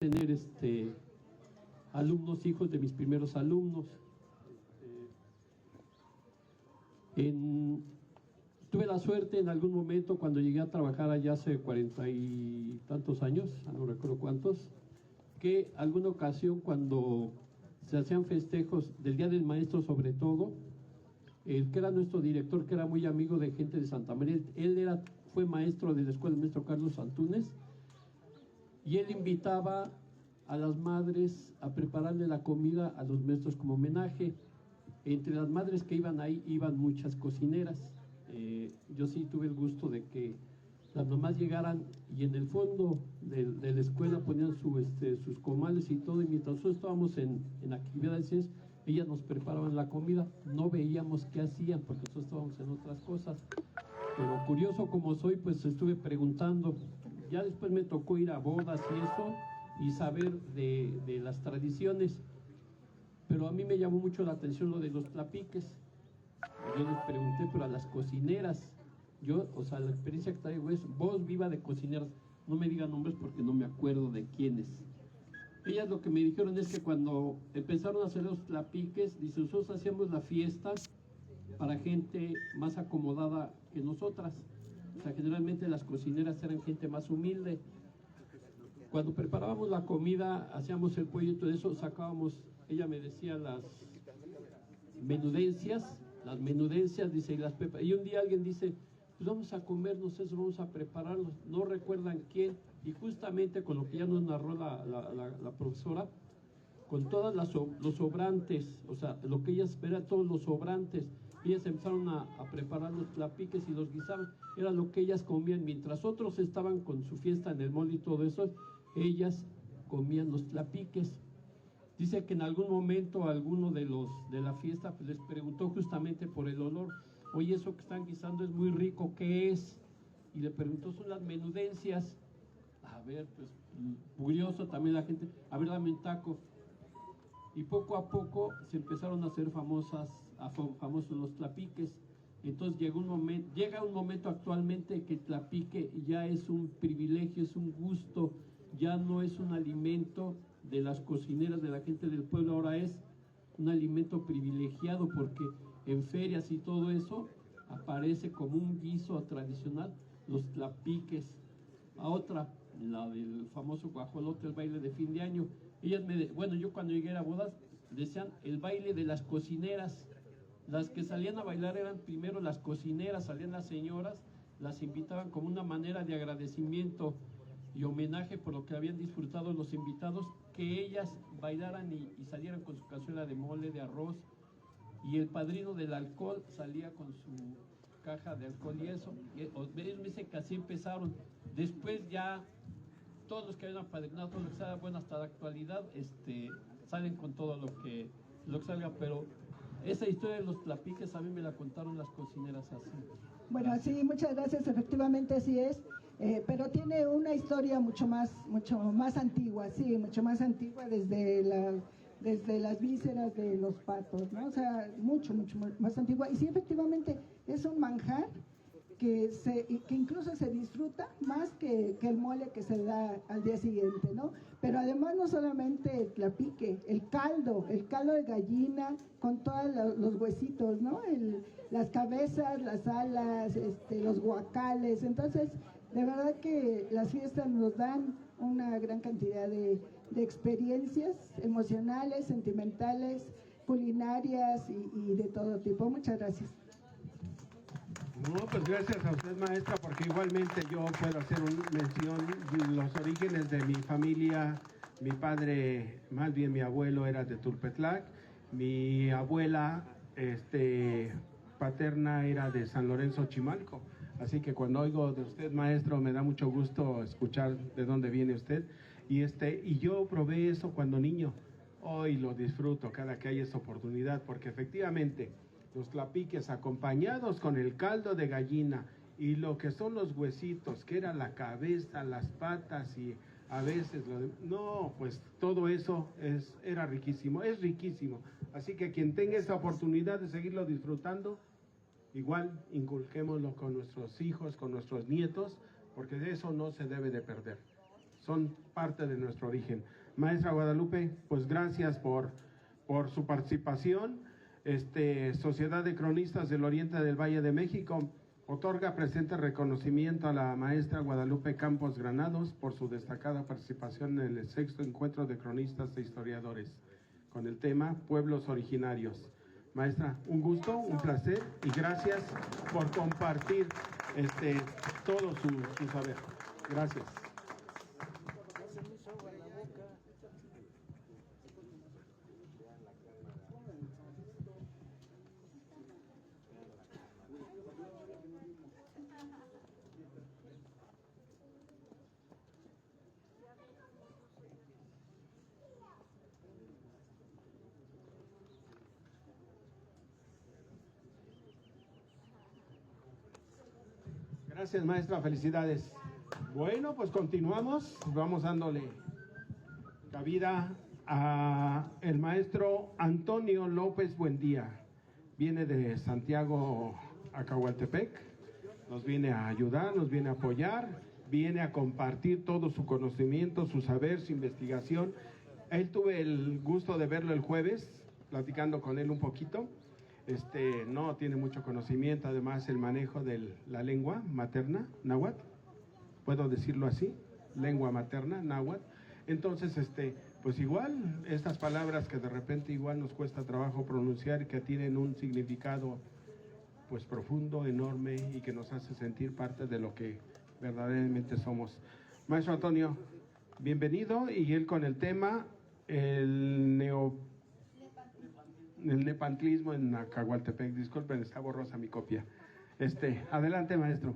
tener alumnos, hijos de mis primeros alumnos. Tuve la suerte en algún momento, cuando llegué a trabajar allá hace 40 y tantos años, no recuerdo cuántos, que alguna ocasión cuando se hacían festejos del Día del Maestro, sobre todo, el que era nuestro director, que era muy amigo de gente de Santa María, él fue maestro de la escuela, el maestro Carlos Antúnez, y él invitaba a las madres a prepararle la comida a los maestros como homenaje. Entre las madres que iban ahí, iban muchas cocineras. Yo sí tuve el gusto de que las mamás llegaran y en el fondo de la escuela ponían sus comales y todo, y mientras nosotros estábamos en actividades, ellas nos preparaban la comida. No veíamos qué hacían porque nosotros estábamos en otras cosas, pero curioso como soy, pues estuve preguntando. Ya después me tocó ir a bodas y eso, y saber de las tradiciones, pero a mí me llamó mucho la atención lo de los tlapiques. Yo les pregunté, pero a las cocineras, la experiencia que traigo es voz viva de cocineras, no me digan nombres porque no me acuerdo de quiénes. Ellas lo que me dijeron es que cuando empezaron a hacer los tlapiques, dice, nosotros hacíamos la fiesta para gente más acomodada que nosotras. O sea, generalmente las cocineras eran gente más humilde. Cuando preparábamos la comida, hacíamos el pollo y todo eso, sacábamos, ella me decía, las menudencias, dice, y las pepas. Y un día alguien dice, pues vamos a comernos eso, vamos a prepararlos, no recuerdan quién, y justamente con lo que ya nos narró la profesora, con todos los sobrantes, o sea, lo que ellas esperan, todos los sobrantes, ellas empezaron a preparar los tlapiques y los guisaban, era lo que ellas comían, mientras otros estaban con su fiesta en el mall y todo eso, ellas comían los tlapiques. Dice que en algún momento alguno de la fiesta pues les preguntó justamente por el olor, oye, eso que están guisando es muy rico, ¿qué es? Y le preguntó, son las menudencias. A ver, pues curioso también la gente, a ver, dame un taco. Y poco a poco se empezaron a hacer famosos los tlapiques. Entonces llega un momento actualmente que el tlapique ya es un privilegio, es un gusto, ya no es un alimento de las cocineras, de la gente del pueblo, ahora es un alimento privilegiado, porque en ferias y todo eso aparece como un guiso tradicional los tlapiques. A otra, la del famoso guajolote, el baile de fin de año. Yo cuando llegué a bodas decían el baile de las cocineras. Las que salían a bailar eran primero las cocineras, salían las señoras, las invitaban como una manera de agradecimiento y homenaje por lo que habían disfrutado los invitados, que ellas bailaran y salieran con su cazuela de mole, de arroz, y el padrino del alcohol salía con su caja de alcohol y eso. Ellos me dicen que así empezaron. Después ya todos los que habían apadrinado, todo lo que sea, bueno, hasta la actualidad, salen con todo lo que salga, pero esa historia de los tlapiques a mí me la contaron las cocineras así. Bueno, sí, muchas gracias, efectivamente así es, pero tiene una historia mucho más antigua, sí, mucho más antigua desde las vísceras de los patos, ¿no? O sea, mucho más antigua, y sí, efectivamente es un manjar que incluso se disfruta más que el mole que se da al día siguiente, ¿no? Pero además no solamente el tlapique, el caldo de gallina con todos los huesitos, ¿no? Las cabezas, las alas, los guacales. Entonces, de verdad que las fiestas nos dan una gran cantidad de experiencias emocionales, sentimentales, culinarias y de todo tipo. Muchas gracias. No, pues gracias a usted, maestra, porque igualmente yo puedo hacer una mención de los orígenes de mi familia. Mi padre, más bien mi abuelo, era de Tulpetlac. Mi abuela paterna era de San Lorenzo, Chimalco. Así que cuando oigo de usted, maestro, me da mucho gusto escuchar de dónde viene usted. Y yo probé eso cuando niño. Hoy lo disfruto cada que hay esa oportunidad, porque efectivamente los tlapiques acompañados con el caldo de gallina y lo que son los huesitos, que era la cabeza, las patas y a veces pues todo eso era riquísimo, es riquísimo. Así que quien tenga esa oportunidad de seguirlo disfrutando, igual inculquémoslo con nuestros hijos, con nuestros nietos, porque de eso no se debe de perder. son parte de nuestro origen. Maestra Guadalupe, pues gracias por su participación. Sociedad de Cronistas del Oriente del Valle de México otorga presente reconocimiento a la maestra Guadalupe Campos Granados por su destacada participación en el 6º Encuentro de Cronistas e Historiadores con el tema Pueblos Originarios. Maestra, un gusto, un placer y gracias por compartir todo su saber. Gracias. Gracias, maestra, felicidades. Bueno, pues continuamos, vamos dándole cabida a el maestro Antonio López Buendía. Viene de Santiago Acahualtepec, nos viene a ayudar, nos viene a apoyar, viene a compartir todo su conocimiento, su saber, su investigación. Él tuve el gusto de verlo el jueves, platicando con él un poquito. No tiene mucho conocimiento, además el manejo de la lengua materna, náhuatl, puedo decirlo así, lengua materna, náhuatl. Entonces, pues igual, estas palabras que de repente igual nos cuesta trabajo pronunciar, que tienen un significado pues profundo, enorme y que nos hace sentir parte de lo que verdaderamente somos. Maestro Antonio, bienvenido, y él con el tema, el nepantlismo en Acahualtepec. Disculpen, está borrosa mi copia. Adelante, maestro.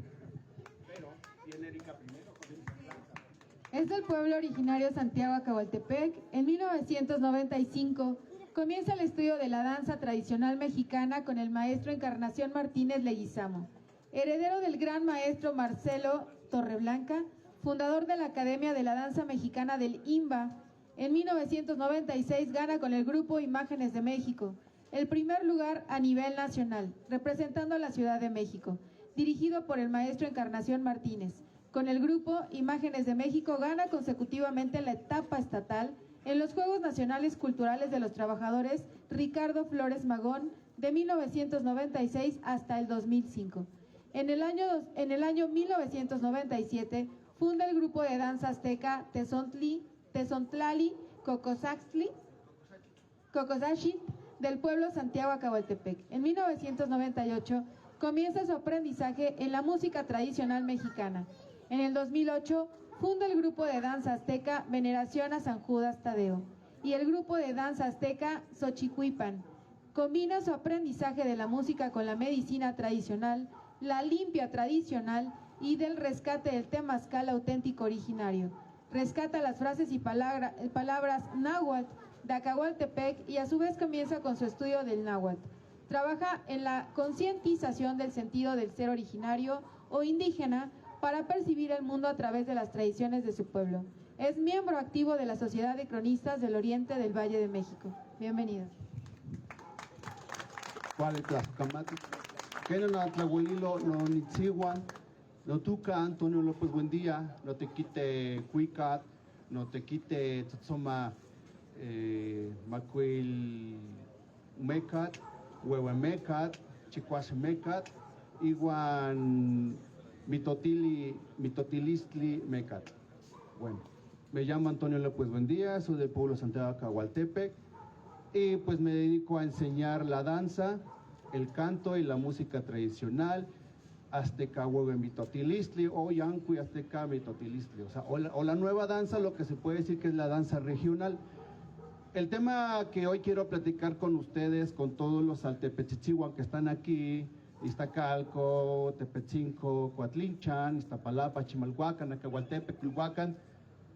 Es del pueblo originario Santiago Acahualtepec. En 1995 comienza el estudio de la danza tradicional mexicana con el maestro Encarnación Martínez Leguizamo, heredero del gran maestro Marcelo Torreblanca, fundador de la Academia de la Danza Mexicana del IMBA. En 1996 gana con el grupo Imágenes de México el primer lugar a nivel nacional, representando a la Ciudad de México, dirigido por el maestro Encarnación Martínez. Con el grupo Imágenes de México gana consecutivamente la etapa estatal en los Juegos Nacionales Culturales de los Trabajadores Ricardo Flores Magón de 1996 hasta el 2005. En el año 1997 funda el grupo de danza azteca Tezontlali Cocosaxtli del pueblo Santiago Acahualtepec. En 1998 comienza su aprendizaje en la música tradicional mexicana. En el 2008 funda el grupo de danza azteca Veneración a San Judas Tadeo y el grupo de danza azteca Xochicuipan. Combina su aprendizaje de la música con la medicina tradicional, la limpia tradicional y del rescate del temazcal auténtico originario. Rescata las frases y palabras náhuatl de Acahualtepec y a su vez comienza con su estudio del náhuatl. Trabaja en la concientización del sentido del ser originario o indígena para percibir el mundo a través de las tradiciones de su pueblo. Es miembro activo de la Sociedad de Cronistas del Oriente del Valle de México. Bienvenido. No tuca Antonio López Buendía, no te quite Cuicat, no te quite Tzotzoma Macuil Mecat, Huehuemecat, Chicuasemecat, Iguan Mitotilistli Mecat. Bueno, me llamo Antonio López Buendía, soy del pueblo Santiago Acahualtepec y pues me dedico a enseñar la danza, el canto y la música tradicional azteca Mitotilistli o Yanqui azteca Mitotilistli, o la nueva danza, lo que se puede decir que es la danza regional. El tema que hoy quiero platicar con ustedes, con todos los altepechichihuan que están aquí, Iztacalco, Tepetzinco, Coatlinchan, Iztapalapa, Chimalhuacan, Acahualtepec, Culhuacan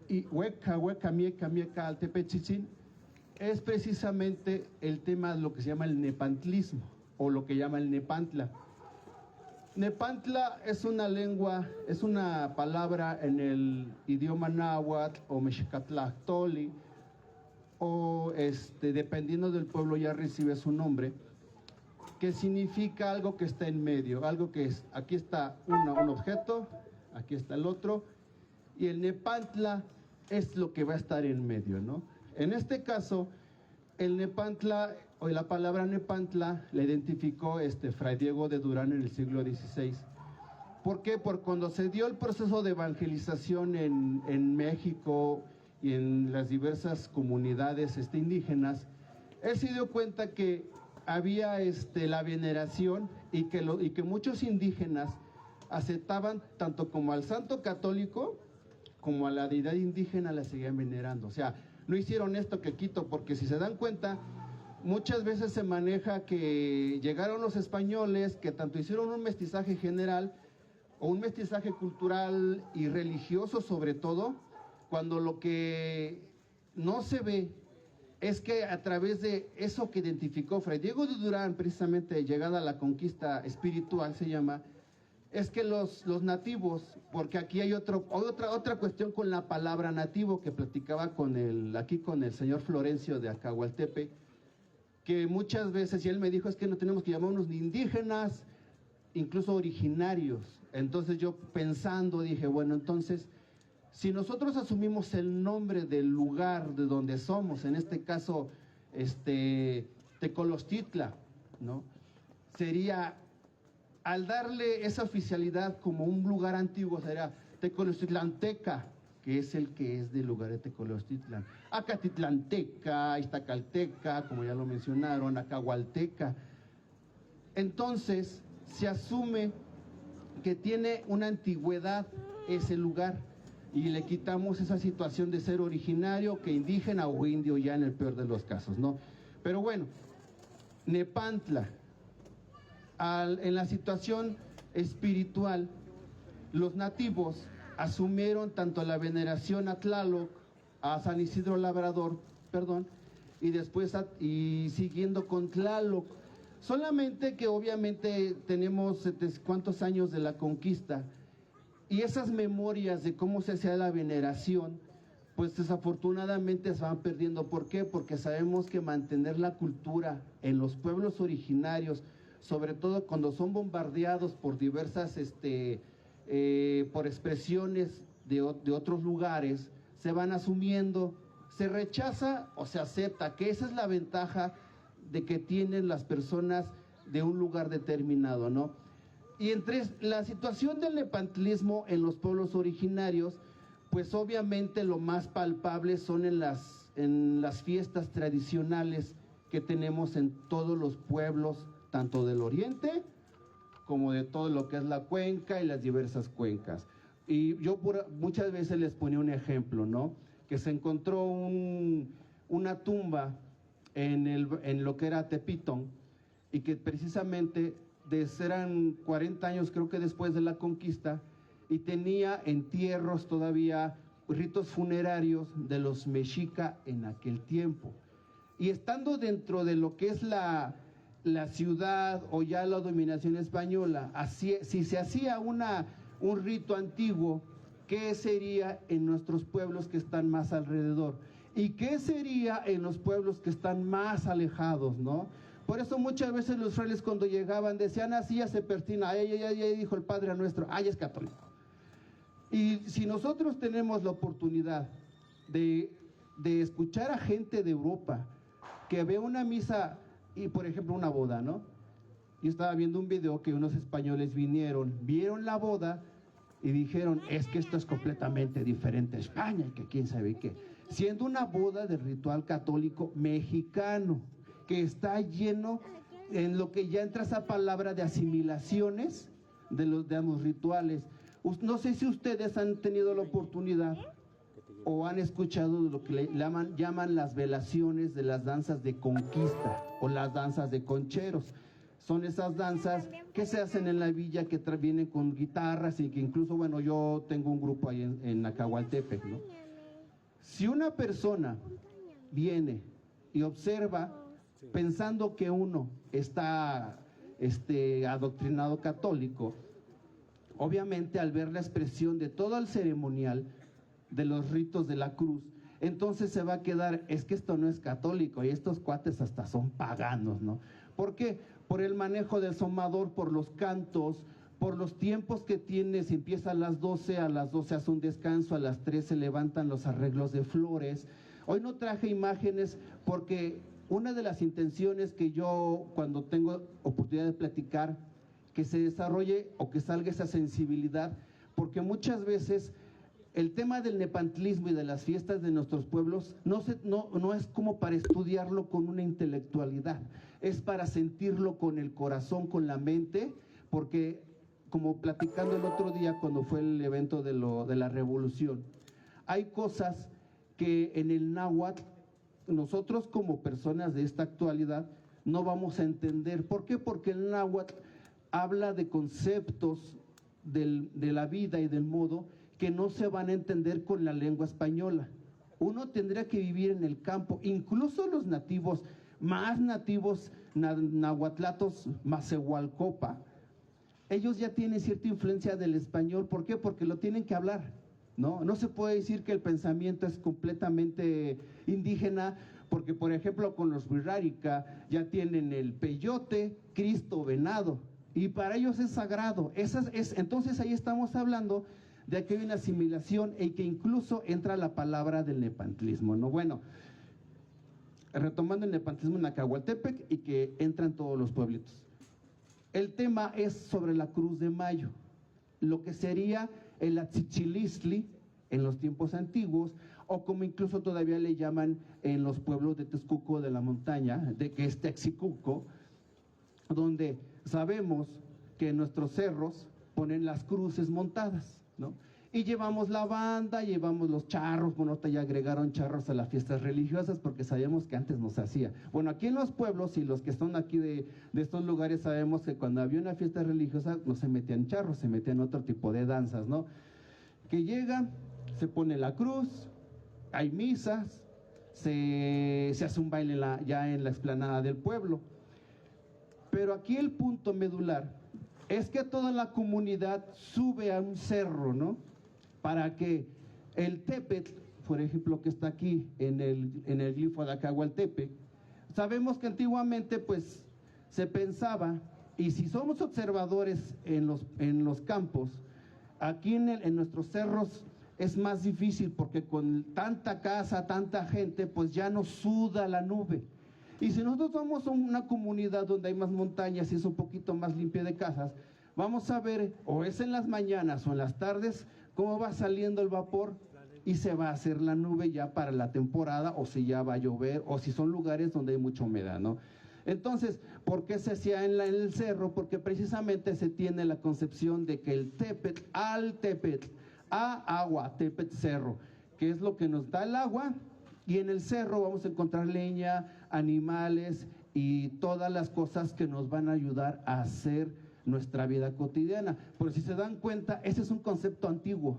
y Hueca, Mieca, Altepechitzin, es precisamente el tema de lo que se llama el nepantlismo o lo que llama el nepantla. Nepantla es una lengua, es una palabra en el idioma náhuatl o mexicatlahtoli, o dependiendo del pueblo ya recibe su nombre, que significa algo que está en medio, algo que es, aquí está un objeto, aquí está el otro, y el nepantla es lo que va a estar en medio, ¿no? En este caso, el Nepantla, o la palabra Nepantla, la identificó Fray Diego de Durán en el siglo XVI. ¿Por qué? Porque cuando se dio el proceso de evangelización en México y en las diversas comunidades indígenas, él se dio cuenta que había la veneración y que muchos indígenas aceptaban tanto como al santo católico como a la deidad indígena, la seguían venerando. O sea, no hicieron esto que Quito, porque si se dan cuenta, muchas veces se maneja que llegaron los españoles, que tanto hicieron un mestizaje general o un mestizaje cultural y religioso sobre todo, cuando lo que no se ve es que a través de eso que identificó Fray Diego de Durán, precisamente llegada a la conquista espiritual se llama, es que los nativos, porque aquí hay otra cuestión con la palabra nativo que platicaba aquí con el señor Florencio de Acahualtepe, que muchas veces, y él me dijo, es que no tenemos que llamarnos ni indígenas, incluso originarios. Entonces yo pensando dije, bueno, entonces, si nosotros asumimos el nombre del lugar de donde somos, en este caso, Tecolostitla, ¿no? Sería, al darle esa oficialidad como un lugar antiguo, sería Tecolostitlanteca, que es el que es del lugar de Tecolostitlan. Acatitlanteca, Iztacalteca, como ya lo mencionaron, Acahualteca. Entonces, se asume que tiene una antigüedad ese lugar y le quitamos esa situación de ser originario que indígena o indio ya en el peor de los casos, ¿no? Pero bueno, Nepantla, en la situación espiritual, los nativos asumieron tanto la veneración a Tlaloc, a San Isidro Labrador, y después y siguiendo con Tlaloc. Solamente que obviamente tenemos cuántos años de la conquista y esas memorias de cómo se hacía la veneración, pues desafortunadamente se van perdiendo. ¿Por qué? Porque sabemos que mantener la cultura en los pueblos originarios, sobre todo cuando son bombardeados por diversas, por expresiones de otros lugares, se van asumiendo, se rechaza o se acepta, que esa es la ventaja de que tienen las personas de un lugar determinado, ¿no? Y entre la situación del nepantlismo en los pueblos originarios, pues obviamente lo más palpable son en las fiestas tradicionales que tenemos en todos los pueblos, tanto del oriente como de todo lo que es la cuenca y las diversas cuencas. Y yo muchas veces les ponía un ejemplo, ¿no? Que se encontró una tumba en lo que era Tepitón, y que precisamente eran 40 años creo que después de la conquista, y tenía entierros todavía, ritos funerarios de los mexica en aquel tiempo. Y estando dentro de lo que es la ciudad o ya la dominación española, si se hacía un rito antiguo, ¿qué sería en nuestros pueblos que están más alrededor? ¿Y qué sería en los pueblos que están más alejados, no? Por eso muchas veces los frailes cuando llegaban decían, así ya se pertina, ya dijo el Padre Nuestro, ya es católico. Y si nosotros tenemos la oportunidad de escuchar a gente de Europa que ve una misa y por ejemplo una boda, ¿no? Yo estaba viendo un video que unos españoles vieron la boda y dijeron, es que esto es completamente diferente a España, que quién sabe qué. Siendo una boda de ritual católico mexicano, que está lleno en lo que ya entra esa palabra de asimilaciones de ambos rituales. No sé si ustedes han tenido la oportunidad o han escuchado lo que llaman las velaciones de las danzas de conquista o las danzas de concheros. Son esas danzas que se hacen en la villa, que vienen con guitarras y que incluso, bueno, yo tengo un grupo ahí en Acahualtepec, ¿no? Si una persona viene y observa pensando que uno está adoctrinado católico, obviamente al ver la expresión de todo el ceremonial de los ritos de la cruz, entonces se va a quedar, es que esto no es católico y estos cuates hasta son paganos, ¿no? ¿Por qué? Por el manejo del somador, por los cantos, por los tiempos que tiene, si empieza a las 12 hace un descanso, a las 3 se levantan los arreglos de flores. Hoy no traje imágenes porque una de las intenciones que yo, cuando tengo oportunidad de platicar, que se desarrolle o que salga esa sensibilidad, porque muchas veces el tema del nepantlismo y de las fiestas de nuestros pueblos no es como para estudiarlo con una intelectualidad, es para sentirlo con el corazón, con la mente, porque como platicando el otro día cuando fue el evento de la revolución, hay cosas que en el náhuatl nosotros como personas de esta actualidad no vamos a entender. ¿Por qué? Porque el náhuatl habla de conceptos de la vida y del modo que no se van a entender con la lengua española. Uno tendría que vivir en el campo, incluso los nativos, más nativos nahuatlatos, Macehualcopa, ellos ya tienen cierta influencia del español. ¿Por qué? Porque lo tienen que hablar, ¿no? No se puede decir que el pensamiento es completamente indígena, porque por ejemplo con los Wixárika ya tienen el peyote, Cristo, venado, y para ellos es sagrado. Entonces ahí estamos hablando de que hay una asimilación y que incluso entra la palabra del nepantlismo, ¿no? Bueno, retomando el nepantlismo en Nacahualtepec y que entran todos los pueblitos. El tema es sobre la Cruz de Mayo, lo que sería el Atzichilistli en los tiempos antiguos, o como incluso todavía le llaman en los pueblos de Texcoco de la montaña, que es Texicuco, donde sabemos que en nuestros cerros ponen las cruces montadas, ¿no? Y llevamos la banda, llevamos los charros. Bueno, ahorita ya agregaron charros a las fiestas religiosas porque sabíamos que antes no se hacía. Bueno, aquí en los pueblos y los que están aquí de estos lugares sabemos que cuando había una fiesta religiosa no se metían charros, se metían otro tipo de danzas, ¿no? Que llega, se pone la cruz, hay misas, se hace un baile ya en la explanada del pueblo. Pero aquí el punto medular es que toda la comunidad sube a un cerro, ¿no? Para que el tepetl, por ejemplo, que está aquí en el glifo de Acahualtepec, sabemos que antiguamente pues se pensaba, y si somos observadores en los campos, aquí en nuestros cerros es más difícil porque con tanta casa, tanta gente, pues ya nos suda la nube. Y si nosotros vamos a una comunidad donde hay más montañas y es un poquito más limpia de casas, vamos a ver, o es en las mañanas o en las tardes, cómo va saliendo el vapor y se va a hacer la nube ya para la temporada, o si ya va a llover, o si son lugares donde hay mucha humedad, ¿no? Entonces, ¿por qué se hacía en el cerro? Porque precisamente se tiene la concepción de que el tepetl, al tepetl, a agua, tepetl, cerro, que es lo que nos da el agua, y en el cerro vamos a encontrar leña, animales y todas las cosas que nos van a ayudar a hacer nuestra vida cotidiana. Pero si se dan cuenta, ese es un concepto antiguo,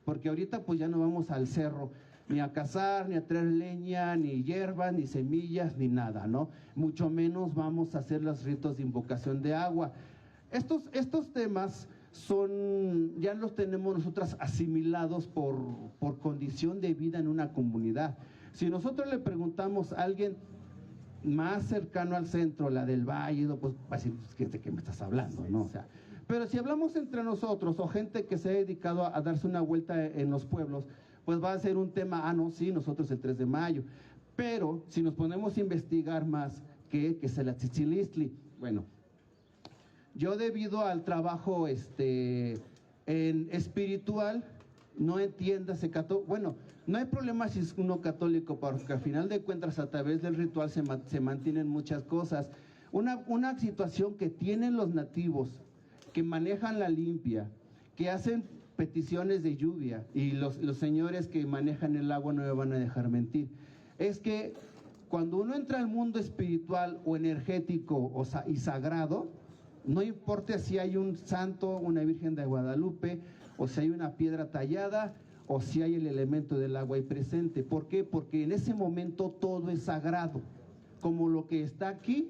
porque ahorita pues ya no vamos al cerro ni a cazar, ni a traer leña, ni hierbas, ni semillas, ni nada, ¿no? Mucho menos vamos a hacer los ritos de invocación de agua. Estos temas ya los tenemos nosotros asimilados por condición de vida en una comunidad. Si nosotros le preguntamos a alguien más cercano al centro, la del Valle, pues va a decir, ¿de qué me estás hablando?, ¿no? O sea, pero si hablamos entre nosotros o gente que se ha dedicado a darse una vuelta en los pueblos, pues va a ser un tema, no, sí, nosotros el 3 de mayo. Pero si nos ponemos a investigar más, ¿qué es el Atzichilistli? Bueno, yo debido al trabajo en espiritual, no entiéndase católico, bueno, no hay problema si es uno católico, porque al final de cuentas a través del ritual se mantienen muchas cosas. Una situación que tienen los nativos, que manejan la limpia, que hacen peticiones de lluvia, y los señores que manejan el agua no me van a dejar mentir, es que cuando uno entra al mundo espiritual o energético y sagrado, no importa si hay un santo, una Virgen de Guadalupe, o si hay una piedra tallada, o si hay el elemento del agua ahí presente. ¿Por qué? Porque en ese momento todo es sagrado. Como lo que está aquí,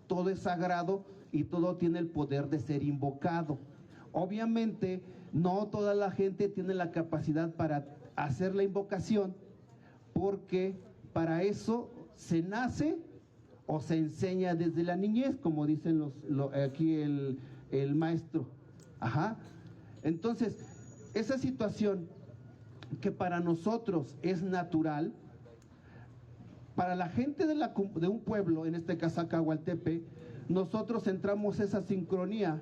todo es sagrado y todo tiene el poder de ser invocado. Obviamente, no toda la gente tiene la capacidad para hacer la invocación, porque para eso se nace o se enseña desde la niñez, como dicen aquí el maestro. Ajá. Entonces, esa situación que para nosotros es natural, para la gente de un pueblo, en este caso Cahualtepe, nosotros entramos esa sincronía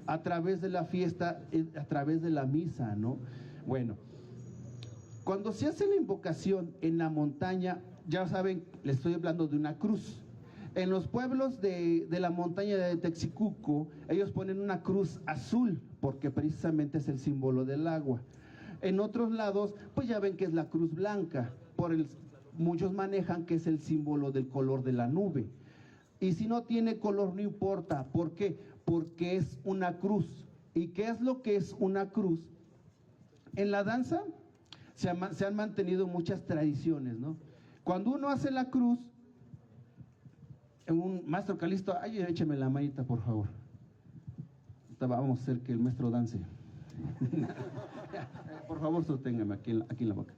a través de la fiesta, a través de la misa, ¿no? Bueno, cuando se hace la invocación en la montaña, ya saben, les estoy hablando de una cruz. En los pueblos de la montaña de Texicuco, ellos ponen una cruz azul, porque precisamente es el símbolo del agua. En otros lados, pues ya ven que es la cruz blanca, muchos manejan que es el símbolo del color de la nube. Y si no tiene color, no importa. ¿Por qué? Porque es una cruz. ¿Y qué es lo que es una cruz? En la danza se han mantenido muchas tradiciones, ¿no? Cuando uno hace la cruz, maestro Calisto, ay, écheme la manita, por favor. Vamos a hacer que el maestro dance. Por favor, sosténgame aquí en la boca.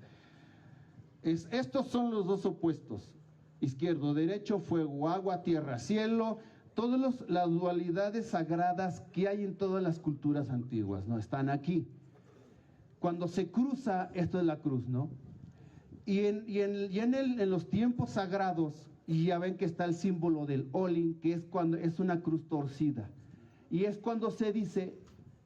Estos son los dos opuestos: izquierdo, derecho, fuego, agua, tierra, cielo. Todas las dualidades sagradas que hay en todas las culturas antiguas, ¿no? Están aquí. Cuando se cruza, esto es la cruz, ¿no? Y en los tiempos sagrados, y ya ven que está el símbolo del Olin, que es cuando es una cruz torcida. Y es cuando se dice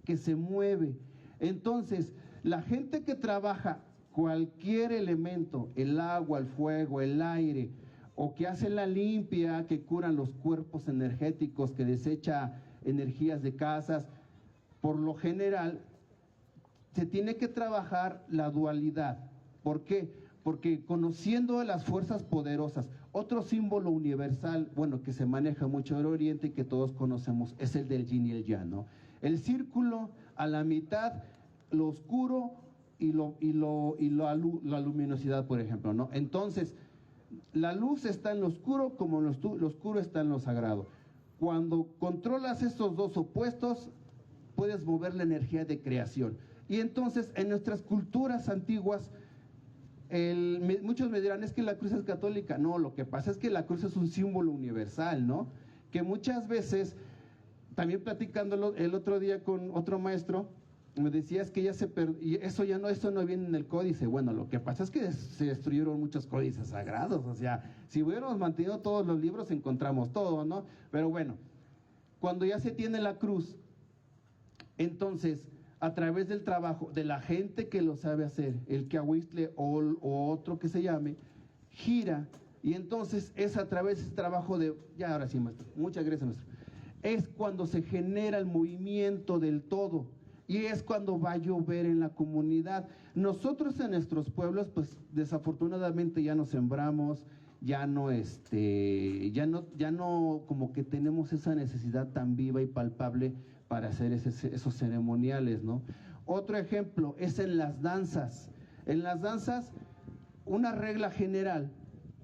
que se mueve. Entonces, la gente que trabaja cualquier elemento, el agua, el fuego, el aire, o que hace la limpia, que curan los cuerpos energéticos, que desecha energías de casas, por lo general, se tiene que trabajar la dualidad. ¿Por qué? Porque conociendo las fuerzas poderosas, otro símbolo universal, bueno, que se maneja mucho en el Oriente y que todos conocemos, es el del yin y el yang, ¿no? El círculo, a la mitad, lo oscuro y la luminosidad, por ejemplo, ¿no? Entonces, la luz está en lo oscuro como lo oscuro está en lo sagrado. Cuando controlas estos dos opuestos, puedes mover la energía de creación. Y entonces, en nuestras culturas antiguas, muchos me dirán, es que la cruz es católica. No, lo que pasa es que la cruz es un símbolo universal, ¿no? Que muchas veces, también platicándolo el otro día con otro maestro, me decía, es que ya y eso no viene en el códice. Bueno, lo que pasa es que se destruyeron muchos códices sagrados. O sea, si hubiéramos mantenido todos los libros, encontramos todo, ¿no? Pero bueno, cuando ya se tiene la cruz, entonces, a través del trabajo de la gente que lo sabe hacer, el Quiahuiztle o otro que se llame, gira, y entonces es a través de ese trabajo ya ahora sí, maestro, muchas gracias, maestro, es cuando se genera el movimiento del todo, y es cuando va a llover en la comunidad. Nosotros en nuestros pueblos, pues desafortunadamente ya no sembramos, ya no como que tenemos esa necesidad tan viva y palpable para hacer esos ceremoniales, ¿no? Otro ejemplo es en las danzas. En las danzas, una regla general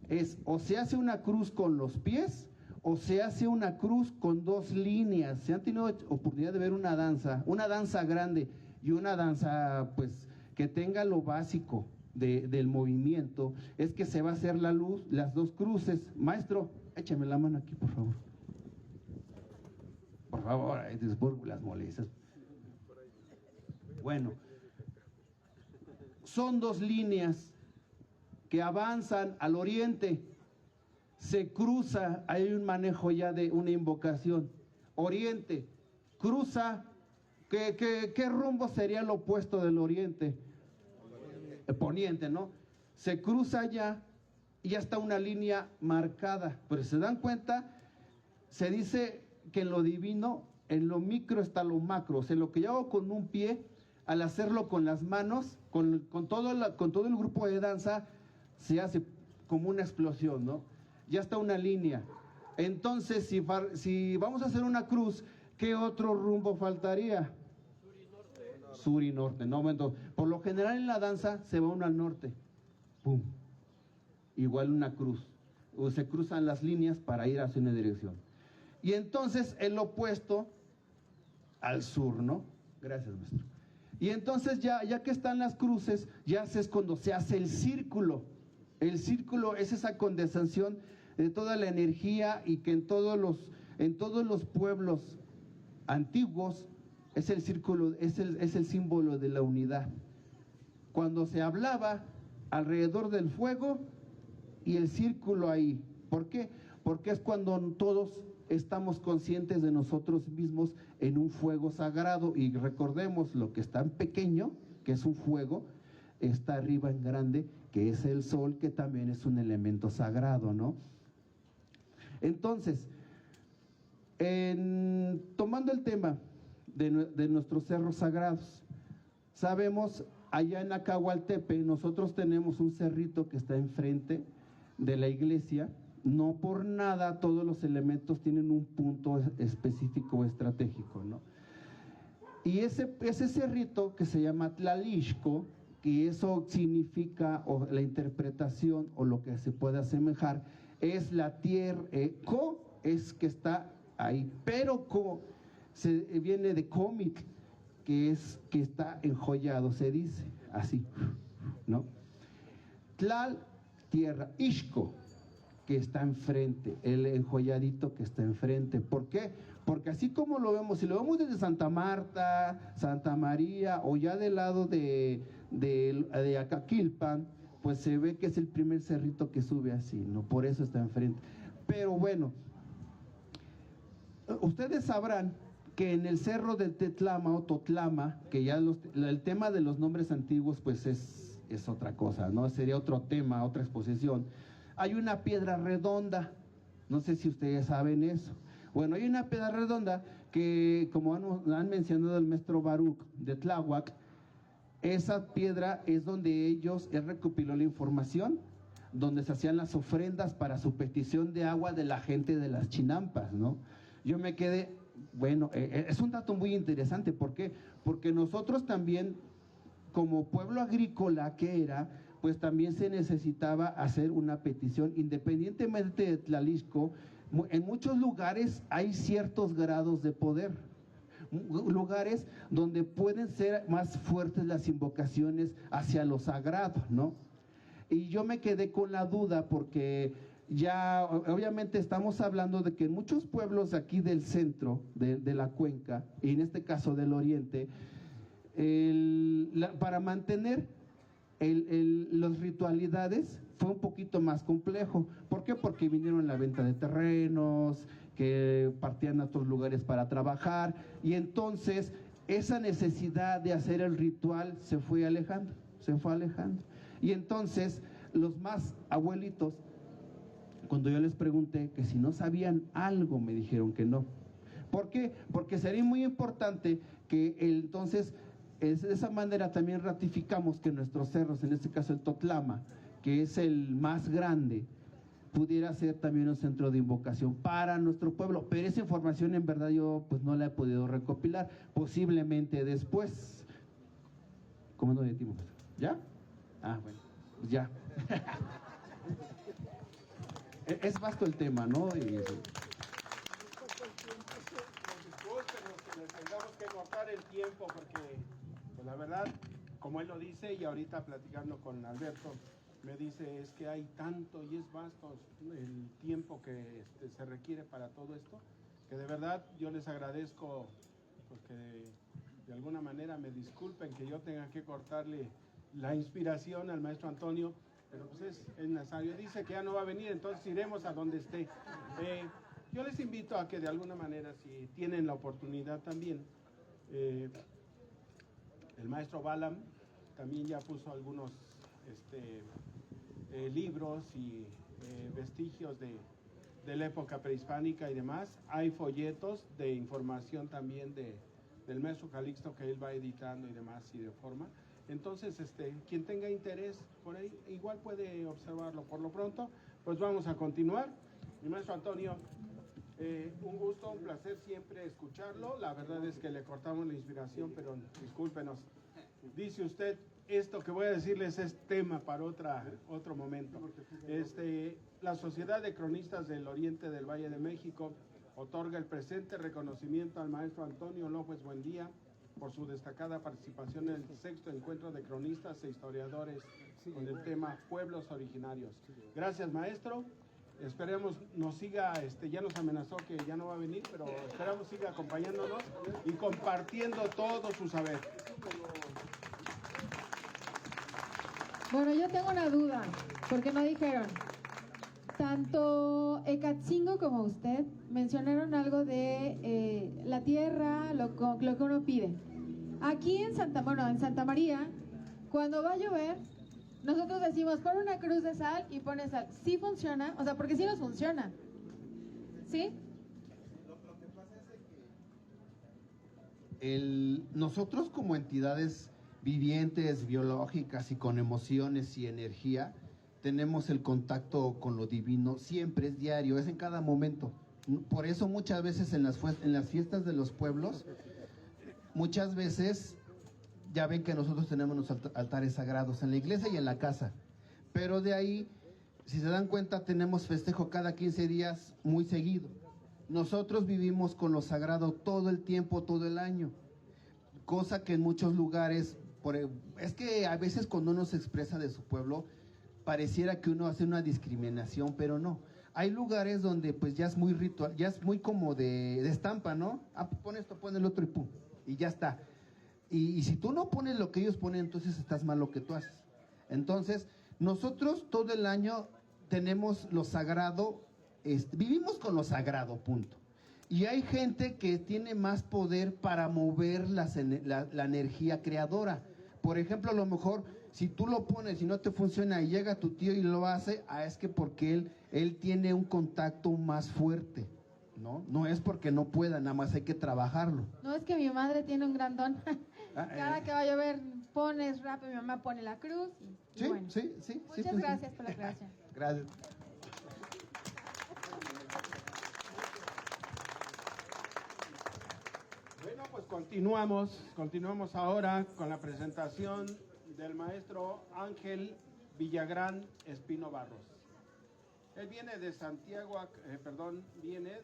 es o se hace una cruz con los pies o se hace una cruz con dos líneas. ¿Se han tenido oportunidad de ver una danza grande y una danza, pues, que tenga lo básico del movimiento? Es que se va a hacer las dos cruces. Maestro, échame la mano aquí, por favor. Por favor, por las molestias. Bueno, son dos líneas que avanzan al oriente, se cruza, hay un manejo ya de una invocación. Oriente, cruza, ¿qué rumbo sería el opuesto del oriente? El poniente, ¿no? Se cruza ya y ya está una línea marcada, pero si se dan cuenta, se dice que en lo divino, en lo micro está lo macro. O sea, lo que yo hago con un pie, al hacerlo con las manos, con todo el grupo de danza, se hace como una explosión, ¿no? Ya está una línea. Entonces, si vamos a hacer una cruz, ¿qué otro rumbo faltaría? Sur y norte, ¿no? Entonces, por lo general en la danza se va uno al norte. ¡Pum! Igual una cruz. O se cruzan las líneas para ir hacia una dirección. Y entonces el opuesto al sur, ¿no? Gracias, maestro. Y entonces ya que están las cruces, ya es cuando se hace el círculo. El círculo es esa condensación de toda la energía y que en todos los pueblos antiguos, es el círculo, es el símbolo de la unidad. Cuando se hablaba alrededor del fuego y el círculo ahí. ¿Por qué? Porque es cuando todos estamos conscientes de nosotros mismos en un fuego sagrado, y recordemos lo que está en pequeño, que es un fuego, está arriba en grande, que es el sol, que también es un elemento sagrado, ¿no? Entonces, tomando el tema de nuestros cerros sagrados, sabemos, allá en Acahualtepe, nosotros tenemos un cerrito que está enfrente de la iglesia. No por nada todos los elementos tienen un punto específico o estratégico, ¿no? Y ese cerrito que se llama Tlalixco, que eso significa, o la interpretación o lo que se puede asemejar, es la tierra. Co es que está ahí, pero co viene de cómic, que es que está enjollado, se dice así, ¿no? Tlal, tierra, Ixco, que está enfrente, el enjolladito que está enfrente. ¿Por qué? Porque así como lo vemos, si lo vemos desde Santa Marta, Santa María, o ya del lado de Acaquilpan, pues se ve que es el primer cerrito que sube así, ¿no? Por eso está enfrente. Pero bueno, ustedes sabrán que en el cerro de Tetlama o Totlama, que ya el tema de los nombres antiguos pues es otra cosa, ¿no? Sería otro tema, otra exposición. Hay una piedra redonda, no sé si ustedes saben eso. Bueno, hay una piedra redonda que, como han mencionado el maestro Baruch de Tláhuac, esa piedra es donde él recopiló la información, donde se hacían las ofrendas para su petición de agua de la gente de las chinampas, ¿no? Yo me quedé, bueno, es un dato muy interesante. ¿Por qué? Porque nosotros también, como pueblo agrícola que era, pues también se necesitaba hacer una petición, independientemente de Tlalixco. En muchos lugares hay ciertos grados de poder, lugares donde pueden ser más fuertes las invocaciones hacia lo sagrado, ¿no? Y yo me quedé con la duda porque ya obviamente estamos hablando de que en muchos pueblos aquí del centro de la cuenca, y en este caso del oriente, para mantener las ritualidades fue un poquito más complejo. ¿Por qué? Porque vinieron la venta de terrenos, que partían a otros lugares para trabajar, y entonces esa necesidad de hacer el ritual se fue alejando. Y entonces los más abuelitos, cuando yo les pregunté que si no sabían algo, me dijeron que no. ¿Por qué? Porque sería muy importante que entonces de esa manera también ratificamos que nuestros cerros, en este caso el Totlama, que es el más grande, pudiera ser también un centro de invocación para nuestro pueblo. Pero esa información en verdad yo pues no la he podido recopilar, posiblemente después. ¿Cómo nos detimos? ¿Ya? Ah, bueno, pues ya. Es vasto el tema, ¿no? Discúlpenos que les tengamos que cortar el tiempo porque, pues la verdad, como él lo dice, y ahorita platicando con Alberto, me dice, es que hay tanto y es vasto el tiempo que se requiere para todo esto, que de verdad yo les agradezco, pues que de alguna manera me disculpen que yo tenga que cortarle la inspiración al maestro Antonio, pero pues es necesario. Dice que ya no va a venir, entonces iremos a donde esté. Yo les invito a que de alguna manera, si tienen la oportunidad también, el maestro Balam también ya puso algunos libros y vestigios de la época prehispánica y demás. Hay folletos de información también del maestro Calixto que él va editando y demás y de forma. Entonces, quien tenga interés por ahí, igual puede observarlo. Por lo pronto, pues vamos a continuar. Mi maestro Antonio, un gusto, un placer siempre escucharlo. La verdad es que le cortamos la inspiración, pero discúlpenos. Dice usted, esto que voy a decirles es tema para otro momento. La Sociedad de Cronistas del Oriente del Valle de México otorga el presente reconocimiento al maestro Antonio López Buendía por su destacada participación en el 6º encuentro de cronistas e historiadores con el tema Pueblos Originarios. Gracias, maestro. Esperemos nos siga, ya nos amenazó que ya no va a venir, pero esperamos siga acompañándonos y compartiendo todo su saber. Bueno, yo tengo una duda, porque no dijeron. Tanto Ecatzingo como usted mencionaron algo de la tierra, lo que uno pide. Aquí en Santa María, cuando va a llover, nosotros decimos, pon una cruz de sal y pones sal. ¿Sí funciona? O sea, porque sí nos funciona. ¿Sí? Lo que pasa es que nosotros como entidades vivientes, biológicas y con emociones y energía, tenemos el contacto con lo divino, siempre es diario, es en cada momento. Por eso muchas veces en las fiestas de los pueblos, muchas veces ya ven que nosotros tenemos los altares sagrados en la iglesia y en la casa, pero de ahí, si se dan cuenta, tenemos festejo cada 15 días muy seguido. Nosotros vivimos con lo sagrado todo el tiempo, todo el año, cosa que en muchos lugares, es que a veces cuando uno se expresa de su pueblo, pareciera que uno hace una discriminación, pero no. Hay lugares donde pues ya es muy ritual, ya es muy como de estampa, ¿no? Ah, pon esto, pon el otro y pum, y ya está. Y si tú no pones lo que ellos ponen, entonces estás mal lo que tú haces. Entonces, nosotros todo el año tenemos lo sagrado, vivimos con lo sagrado, punto. Y hay gente que tiene más poder para mover la energía creadora. Por ejemplo, a lo mejor, si tú lo pones y no te funciona y llega tu tío y lo hace, es que porque él tiene un contacto más fuerte, ¿no? No es porque no pueda, nada más hay que trabajarlo. No, es que mi madre tiene un gran don. Cada que va a llover, pones rápido, mi mamá pone la cruz. Y Sí, bueno. sí. Muchas gracias por la aclaración. Gracias. Bueno, pues continuamos ahora con la presentación del maestro Ángel Villagrán Espino Barros. Él viene de viene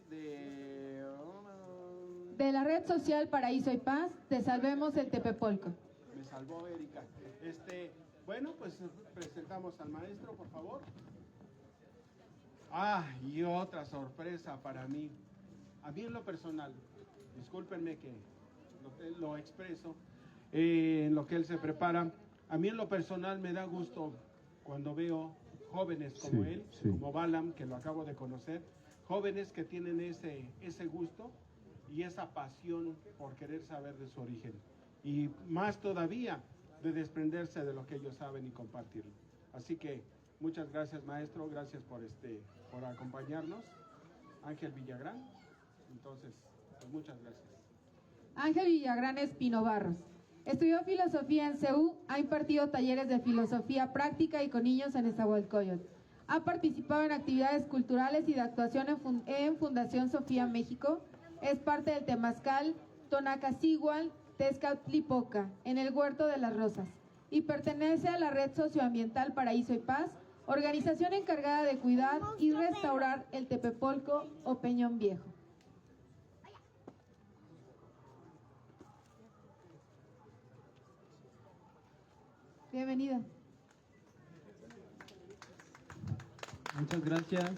de la red social Paraíso y Paz, te salvemos el Tepepolco. Me salvó Erika. Bueno, pues presentamos al maestro, por favor. Y otra sorpresa para mí. A mí en lo personal, discúlpenme que lo expreso, en lo que él se prepara, a mí en lo personal me da gusto cuando veo jóvenes como él, como Balam, que lo acabo de conocer, jóvenes que tienen ese gusto y esa pasión por querer saber de su origen. Y más todavía, de desprenderse de lo que ellos saben y compartirlo. Así que muchas gracias, maestro, gracias por acompañarnos. Ángel Villagrán, entonces, pues muchas gracias. Ángel Villagrán Espino Barros. Estudió filosofía en CEU, ha impartido talleres de filosofía práctica y con niños en Nezahualcóyotl. Ha participado en actividades culturales y de actuación en Fundación Sofía México. Es parte del Temazcal, Tonacasigual, Tezcatlipoca, en el Huerto de las Rosas, y pertenece a la Red Socioambiental Paraíso y Paz, organización encargada de cuidar y restaurar el Tepepolco o Peñón Viejo. Bienvenida. Muchas gracias.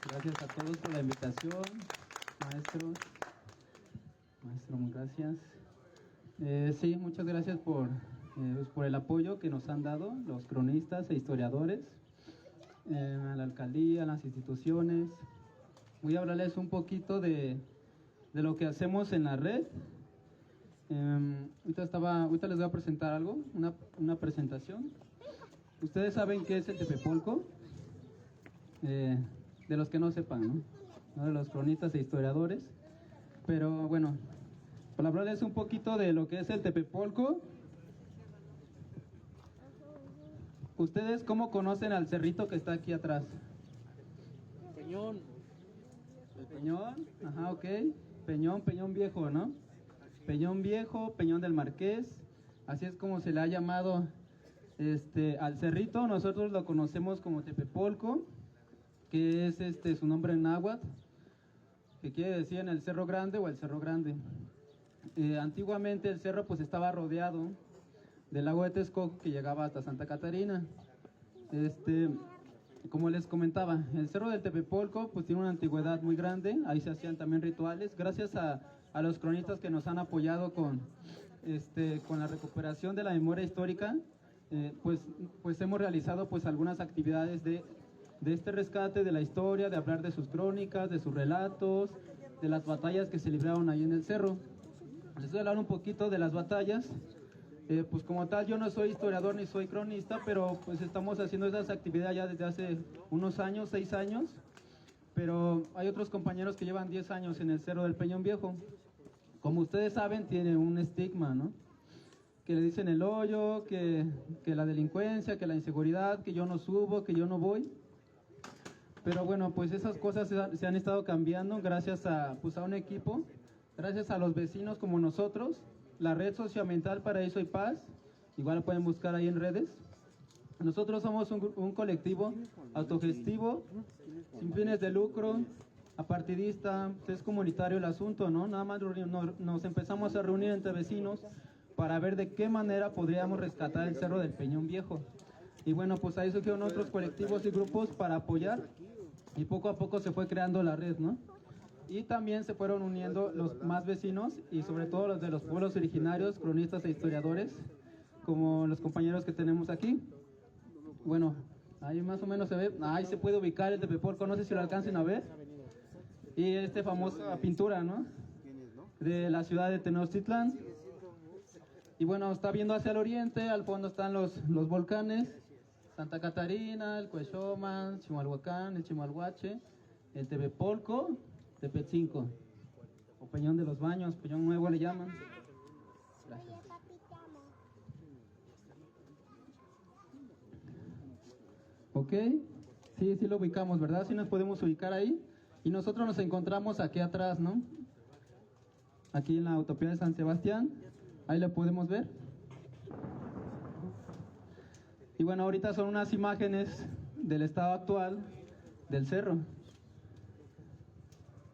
Gracias a todos por la invitación, maestro. Maestro, gracias. Sí, muchas gracias por el apoyo que nos han dado los cronistas e historiadores, a la alcaldía, a las instituciones. Voy a hablarles un poquito de lo que hacemos en la red. Ahorita les voy a presentar algo, una presentación. Ustedes saben qué es el Tepepolco, de los que no sepan, ¿no? De los cronistas e historiadores. Pero bueno, para hablarles un poquito de lo que es el Tepepolco. ¿Ustedes cómo conocen al cerrito que está aquí atrás? Peñón. ¿El Peñón? Ajá, ok. Peñón Viejo, ¿no? Peñón Viejo, Peñón del Marqués, así es como se le ha llamado al cerrito. Nosotros lo conocemos como Tepepolco, que es su nombre en náhuatl, que quiere decir en el Cerro Grande o el Cerro Grande. Antiguamente el cerro pues estaba rodeado del lago de Texcoco que llegaba hasta Santa Catarina. como les comentaba, el Cerro del Tepepolco pues tiene una antigüedad muy grande, ahí se hacían también rituales, gracias a los cronistas que nos han apoyado con la recuperación de la memoria histórica, pues hemos realizado pues algunas actividades de este rescate de la historia, de hablar de sus crónicas, de sus relatos, de las batallas que se libraron ahí en el cerro. Les voy a hablar un poquito de las batallas. Pues como tal yo no soy historiador ni soy cronista, pero pues estamos haciendo esas actividades ya desde hace unos años, 6 años, pero hay otros compañeros que llevan 10 años en el Cerro del Peñón Viejo. Como ustedes saben, tiene un estigma, ¿no? Que le dicen el hoyo, que la delincuencia, que la inseguridad, que yo no subo, que yo no voy. Pero bueno, pues esas cosas se han estado cambiando gracias a un equipo, gracias a los vecinos como nosotros. La red socioambiental Paraíso y Paz, igual pueden buscar ahí en redes. Nosotros somos un colectivo autogestivo, sin fines de lucro, apartidista, es comunitario el asunto, ¿no? Nada más nos empezamos a reunir entre vecinos para ver de qué manera podríamos rescatar el Cerro del Peñón Viejo. Y bueno, pues ahí surgieron otros colectivos y grupos para apoyar, y poco a poco se fue creando la red, ¿no? Y también se fueron uniendo los más vecinos y sobre todo los de los pueblos originarios, cronistas e historiadores, como los compañeros que tenemos aquí. Bueno, ahí más o menos se ve, ahí se puede ubicar el Tepepolco, no sé si lo alcancen a ver. Y famosa pintura, ¿no? De la ciudad de Tenochtitlán. Y bueno, está viendo hacia el oriente, al fondo están los volcanes, Santa Catarina, el Cuexoman, Chimalhuacán, el Chimalhuache, el Tepepolco, Tepetzinco, o Peñón de los Baños, Peñón Nuevo le llaman. Gracias. Ok, sí lo ubicamos, ¿verdad? Sí nos podemos ubicar ahí. Y nosotros nos encontramos aquí atrás, ¿no? Aquí en la Utopía de San Sebastián, ahí lo podemos ver. Y bueno, ahorita son unas imágenes del estado actual del cerro.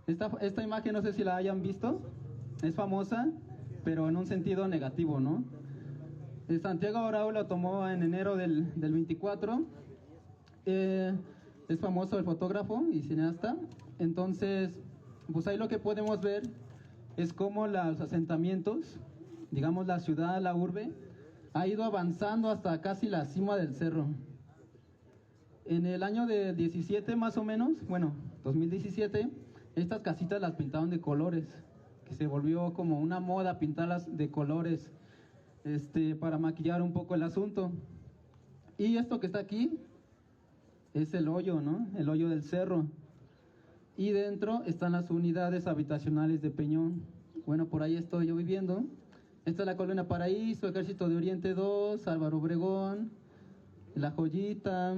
Esta imagen no sé si la hayan visto, es famosa, pero en un sentido negativo, ¿no? Santiago Arau la tomó en enero del 24, es famoso el fotógrafo y cineasta, entonces, pues ahí lo que podemos ver es cómo los asentamientos, digamos la ciudad, la urbe, ha ido avanzando hasta casi la cima del cerro. En el año de 17 más o menos, bueno, 2017, estas casitas las pintaron de colores, que se volvió como una moda pintarlas de colores, para maquillar un poco el asunto. Y esto que está aquí es el hoyo, ¿no? El hoyo del cerro. Y dentro están las unidades habitacionales de Peñón. Bueno, por ahí estoy yo viviendo. Esta es la Colonia Paraíso, Ejército de Oriente 2, Álvaro Obregón, La Joyita.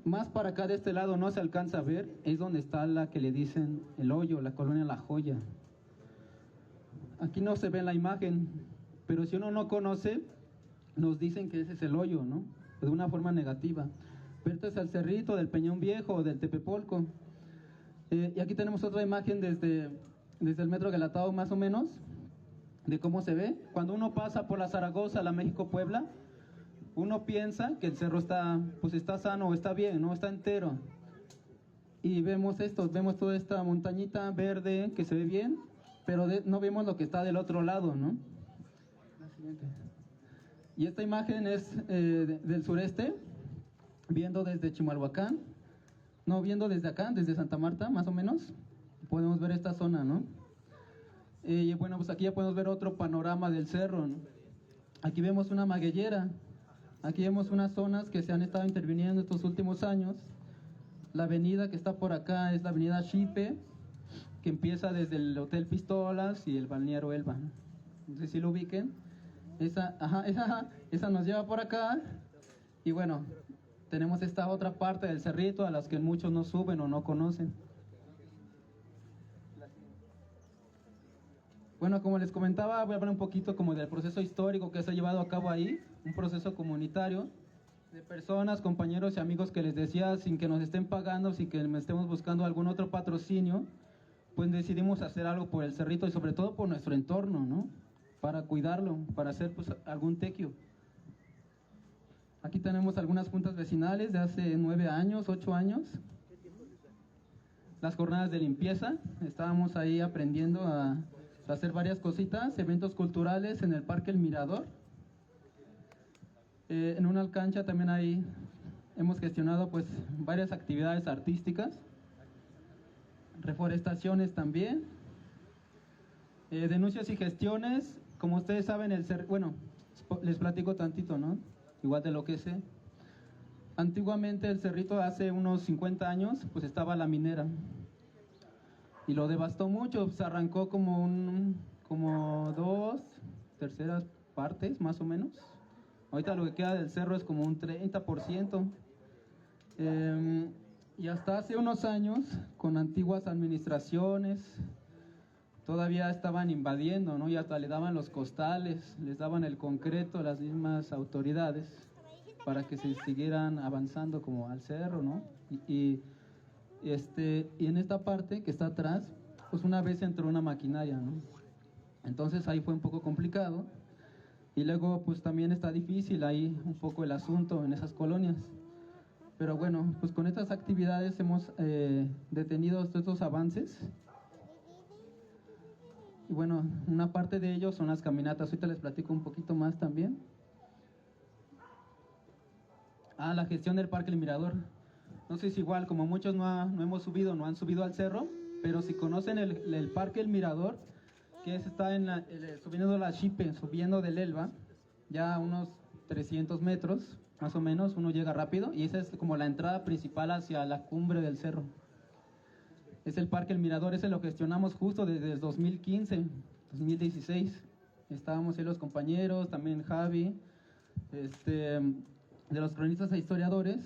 Más para acá de este lado no se alcanza a ver, es donde está la que le dicen el hoyo, la colonia La Joya. Aquí no se ve en la imagen, pero si uno no conoce, nos dicen que ese es el hoyo, ¿no? De una forma negativa. Pero este es el cerrito del Peñón Viejo, del Tepepolco. Y aquí tenemos otra imagen desde el Metro Galatao más o menos, de cómo se ve. Cuando uno pasa por la Zaragoza, la México-Puebla, uno piensa que el cerro está sano, está bien, no está entero. Y vemos toda esta montañita verde que se ve bien, pero no vemos lo que está del otro lado, ¿no? La siguiente. Y esta imagen es del sureste, viendo desde Chimalhuacán, viendo desde acá, desde Santa Marta, más o menos, podemos ver esta zona, ¿no? Y bueno, pues aquí ya podemos ver otro panorama del cerro, ¿no? Aquí vemos una magueyera. Aquí vemos unas zonas que se han estado interviniendo estos últimos años. La avenida que está por acá es la avenida Xipe, que empieza desde el Hotel Pistolas y el balneario Elba. No sé si lo ubiquen. Esa nos lleva por acá. Y bueno, tenemos esta otra parte del cerrito a las que muchos no suben o no conocen. Bueno, como les comentaba, voy a hablar un poquito como del proceso histórico que se ha llevado a cabo ahí, un proceso comunitario de personas, compañeros y amigos que les decía, sin que nos estén pagando, sin que estemos buscando algún otro patrocinio, pues decidimos hacer algo por el cerrito y sobre todo por nuestro entorno, ¿no? Para cuidarlo, para hacer pues algún tequio. Aquí tenemos algunas juntas vecinales de hace 9 años, 8 años. Las jornadas de limpieza, estábamos ahí aprendiendo a hacer varias cositas, eventos culturales en el Parque El Mirador. En una cancha también ahí hemos gestionado pues varias actividades artísticas, reforestaciones también, denuncias y gestiones. Como ustedes saben, bueno, les platico tantito, ¿no? Igual de lo que sé. Antiguamente el cerrito, hace unos 50 años, pues estaba la minera y lo devastó mucho. Se arrancó como 2/3 partes más o menos. Ahorita lo que queda del cerro es como un 30%. Y hasta hace unos años, con antiguas administraciones, todavía estaban invadiendo, ¿no? Y hasta le daban los costales, les daban el concreto, las mismas autoridades, para que se siguieran avanzando como al cerro, ¿no? Y en esta parte que está atrás, pues una vez entró una maquinaria, ¿no? Entonces ahí fue un poco complicado. Y luego pues también está difícil ahí un poco el asunto en esas colonias. Pero bueno, pues con estas actividades hemos detenido estos avances. Y bueno, una parte de ellos son las caminatas. Ahorita les platico un poquito más también. La gestión del Parque El Mirador. No sé si igual, como muchos no han subido al cerro, pero si conocen el Parque El Mirador, que está subiendo la Xipe, subiendo del Elba, ya unos 300 metros, más o menos, uno llega rápido, y esa es como la entrada principal hacia la cumbre del cerro. Es el Parque El Mirador, ese lo gestionamos justo desde el 2015, 2016. Estábamos ahí los compañeros, también Javi, de los cronistas e historiadores,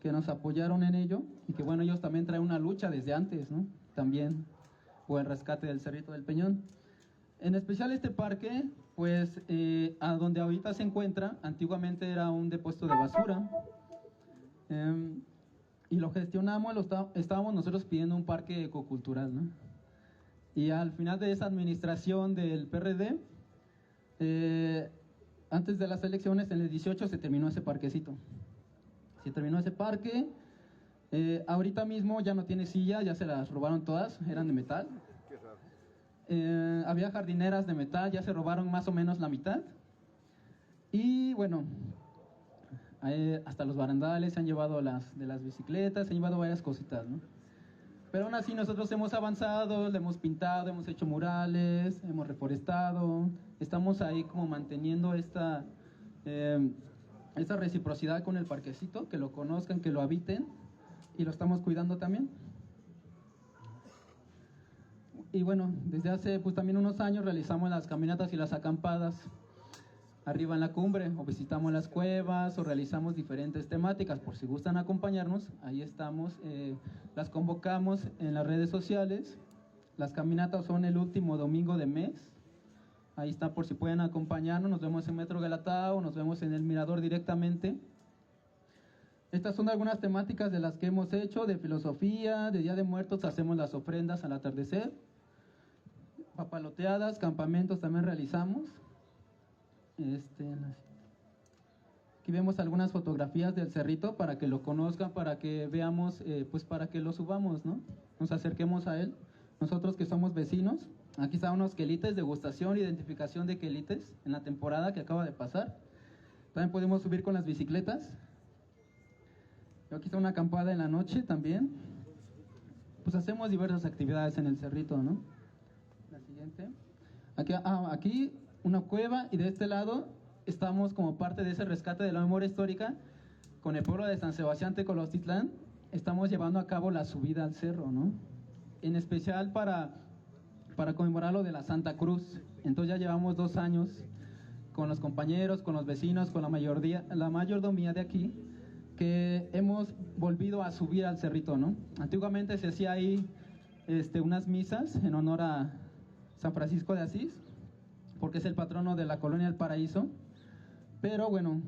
que nos apoyaron en ello, y que bueno, ellos también traen una lucha desde antes, ¿no? También, o el rescate del Cerrito del Peñón. En especial este parque, pues, a donde ahorita se encuentra, antiguamente era un depósito de basura, y lo gestionamos, estábamos nosotros pidiendo un parque ecocultural, ¿no? Y al final de esa administración del PRD, antes de las elecciones, en el 18, se terminó ese parquecito. Se terminó ese parque. Ahorita mismo ya no tiene silla, ya se las robaron todas, eran de metal. Había jardineras de metal, ya se robaron más o menos la mitad. Y bueno, hasta los barandales se han llevado de las bicicletas, se han llevado varias cositas, ¿no? Pero aún así nosotros hemos avanzado, le hemos pintado, hemos hecho murales, hemos reforestado. Estamos ahí como manteniendo esta reciprocidad con el parquecito, que lo conozcan, que lo habiten, y lo estamos cuidando también. Y bueno, desde hace pues también unos años realizamos las caminatas y las acampadas arriba en la cumbre, o visitamos las cuevas, o realizamos diferentes temáticas. Por si gustan acompañarnos, ahí estamos, las convocamos en las redes sociales. Las caminatas son el último domingo de mes. Ahí está, por si pueden acompañarnos. Nos vemos en Metro Galatao, nos vemos en El Mirador directamente. Estas son algunas temáticas de las que hemos hecho, de filosofía, de Día de Muertos, hacemos las ofrendas al atardecer. Papaloteadas, campamentos también realizamos. Aquí vemos algunas fotografías del cerrito para que lo conozcan, para que veamos, pues para que lo subamos, ¿no? Nos acerquemos a él. Nosotros que somos vecinos, aquí están unos quelites, degustación, identificación de quelites en la temporada que acaba de pasar. También podemos subir con las bicicletas. Aquí está una acampada en la noche también. Pues hacemos diversas actividades en el cerrito, ¿no? La siguiente. Aquí una cueva, y de este lado estamos como parte de ese rescate de la memoria histórica con el pueblo de San Sebastián Tecolotitlán. Estamos llevando a cabo la subida al cerro, ¿no? En especial para conmemorar lo de la Santa Cruz. Entonces ya llevamos 2 años con los compañeros, con los vecinos, con la mayordomía de aquí, que hemos volvido a subir al cerrito, ¿no? Antiguamente se hacía ahí unas misas en honor a San Francisco de Asís, porque es el patrono de la colonia del Paraíso. Pero bueno,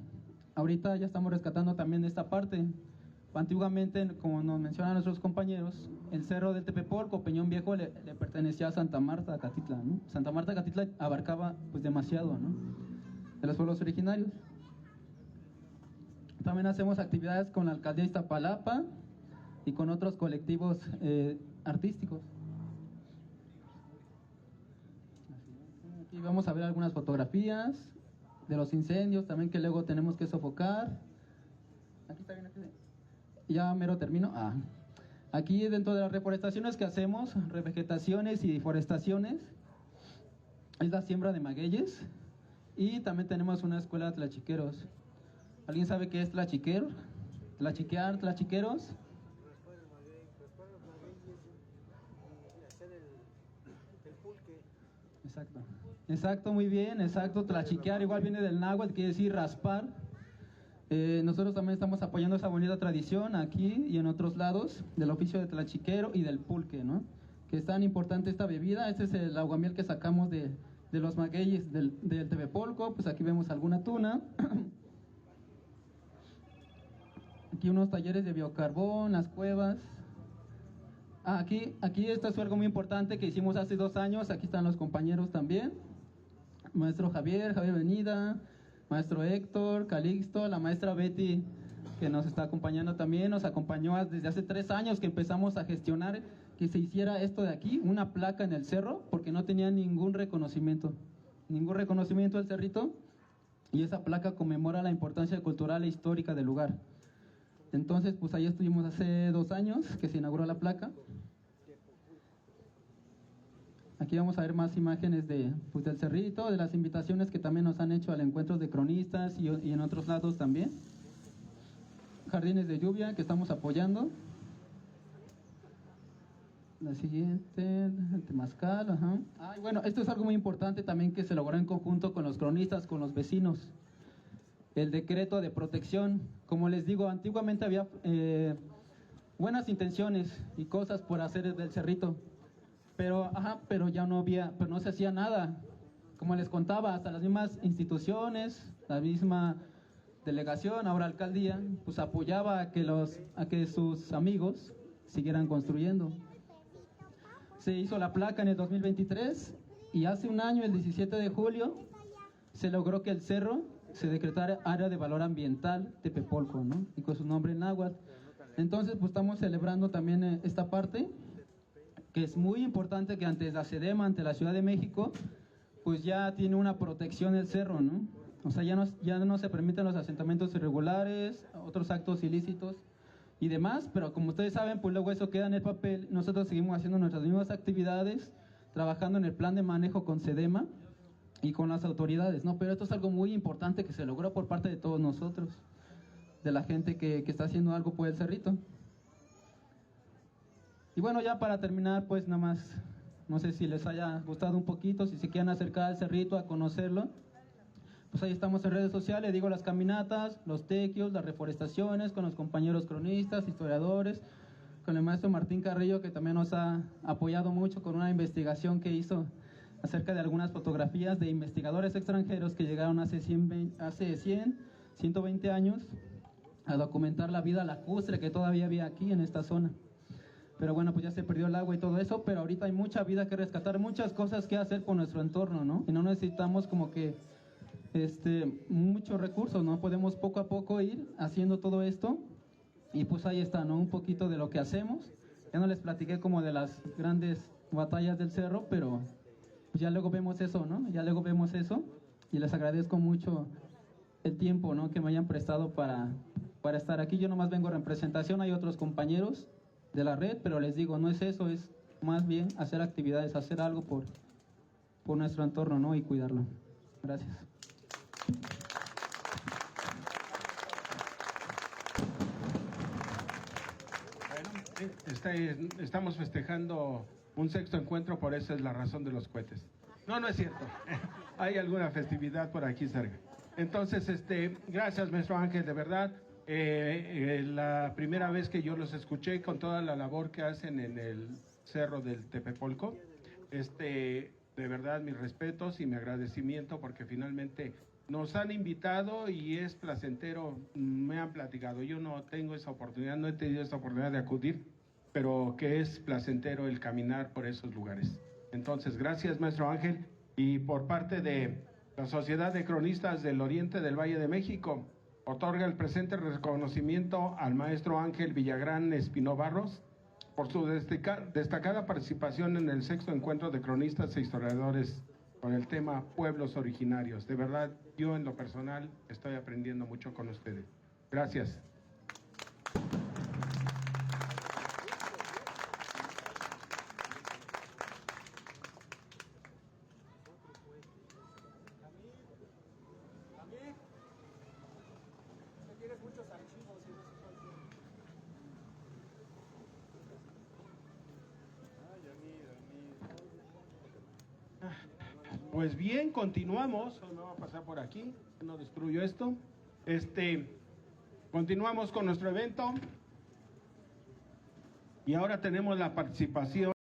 ahorita ya estamos rescatando también esta parte. Antiguamente, como nos mencionan nuestros compañeros, el cerro del Tepepolco, Peñón Viejo, le pertenecía a Santa Marta Catitla, ¿no? Santa Marta Catitla abarcaba pues demasiado, ¿no?, de los pueblos originarios. También hacemos actividades con la alcaldía de Iztapalapa y con otros colectivos artísticos. Aquí vamos a ver algunas fotografías de los incendios también que luego tenemos que sofocar. Aquí está bien, aquí. Ya mero termino. Aquí dentro de las reforestaciones que hacemos, revegetaciones y deforestaciones, es la siembra de magueyes y también tenemos una escuela de tlachiqueros. ¿Alguien sabe qué es tlachiquero? Tlachiquear, tlachiqueros. Exacto. Exacto, muy bien, exacto. Tlachiquear igual viene del náhuatl, quiere decir raspar. Nosotros también estamos apoyando esa bonita tradición aquí y en otros lados del oficio de tlachiquero y del pulque, ¿no? Que es tan importante esta bebida. Este es el aguamiel que sacamos de los magueyes del Tepepolco. Pues aquí vemos alguna tuna. Aquí unos talleres de biocarbón, las cuevas. Aquí esto es algo muy importante que hicimos hace 2 años. Aquí están los compañeros también. Maestro Javier Venida, maestro Héctor, Calixto, la maestra Betty, que nos está acompañando también, nos acompañó desde hace 3 años que empezamos a gestionar que se hiciera esto de aquí, una placa en el cerro, porque no tenía ningún reconocimiento del cerrito, y esa placa conmemora la importancia cultural e histórica del lugar. Entonces, pues ahí estuvimos hace 2 años que se inauguró la placa. Aquí vamos a ver más imágenes del cerrito, de las invitaciones que también nos han hecho al encuentro de cronistas y en otros lados también. Jardines de lluvia que estamos apoyando. La siguiente, el temazcal, ajá. Y bueno, esto es algo muy importante también que se logró en conjunto con los cronistas, con los vecinos. El decreto de protección, como les digo, antiguamente había buenas intenciones y cosas por hacer del cerrito. Pero ya no se hacía nada. Como les contaba, hasta las mismas instituciones, la misma delegación, ahora alcaldía, pues apoyaba a que sus amigos siguieran construyendo. Se hizo la placa en el 2023 y hace un año, el 17 de julio, se logró que el cerro se decretara área de valor ambiental Tepepolco, ¿no? Y con su nombre en náhuatl. Entonces, pues estamos celebrando también esta parte, que es muy importante, que ante la SEDEMA, ante la Ciudad de México, pues ya tiene una protección el cerro, ¿no? O sea, ya no se permiten los asentamientos irregulares, otros actos ilícitos y demás, pero como ustedes saben, pues luego eso queda en el papel. Nosotros seguimos haciendo nuestras mismas actividades, trabajando en el plan de manejo con SEDEMA y con las autoridades, ¿no? Pero esto es algo muy importante que se logró por parte de todos nosotros, de la gente que está haciendo algo por el cerrito. Y bueno, ya para terminar, pues nada más, no sé si les haya gustado un poquito, si se quieren acercar al cerrito a conocerlo, pues ahí estamos en redes sociales, digo, las caminatas, los tequios, las reforestaciones, con los compañeros cronistas, historiadores, con el maestro Martín Carrillo, que también nos ha apoyado mucho con una investigación que hizo acerca de algunas fotografías de investigadores extranjeros que llegaron hace 120 años a documentar la vida lacustre que todavía había aquí en esta zona. Pero bueno, pues ya se perdió el agua y todo eso, pero ahorita hay mucha vida que rescatar, muchas cosas que hacer con nuestro entorno, ¿no? Y no necesitamos como que muchos recursos, ¿no? Podemos poco a poco ir haciendo todo esto y pues ahí está, ¿no? Un poquito de lo que hacemos. Ya no les platiqué como de las grandes batallas del cerro, pero pues ya luego vemos eso, ¿no? Ya luego vemos eso y les agradezco mucho el tiempo, ¿no? Que me hayan prestado para estar aquí. Yo nomás vengo en representación, hay otros compañeros de la red, pero les digo, no es eso, es más bien hacer actividades, hacer algo por nuestro entorno, ¿no? Y cuidarlo. Gracias. Bueno, estamos festejando un 6º encuentro, por eso es la razón de los cohetes. No es cierto. Hay alguna festividad por aquí cerca. Entonces, gracias, maestro Ángel, de verdad. La primera vez que yo los escuché con toda la labor que hacen en el cerro del Tepepolco, de verdad mis respetos y mi agradecimiento, porque finalmente nos han invitado y es placentero, me han platicado, yo no tengo esa oportunidad, no he tenido esa oportunidad de acudir, pero que es placentero el caminar por esos lugares. Entonces, gracias, maestro Ángel, y por parte de la Sociedad de Cronistas del Oriente del Valle de México, Otorga el presente reconocimiento al maestro Ángel Villagrán Espino Barros por su destacada participación en el 6º encuentro de cronistas e historiadores con el tema Pueblos Originarios. De verdad, yo en lo personal estoy aprendiendo mucho con ustedes. Gracias. Pues bien, continuamos. Me voy a pasar por aquí, no destruyo esto. Continuamos con nuestro evento y ahora tenemos la participación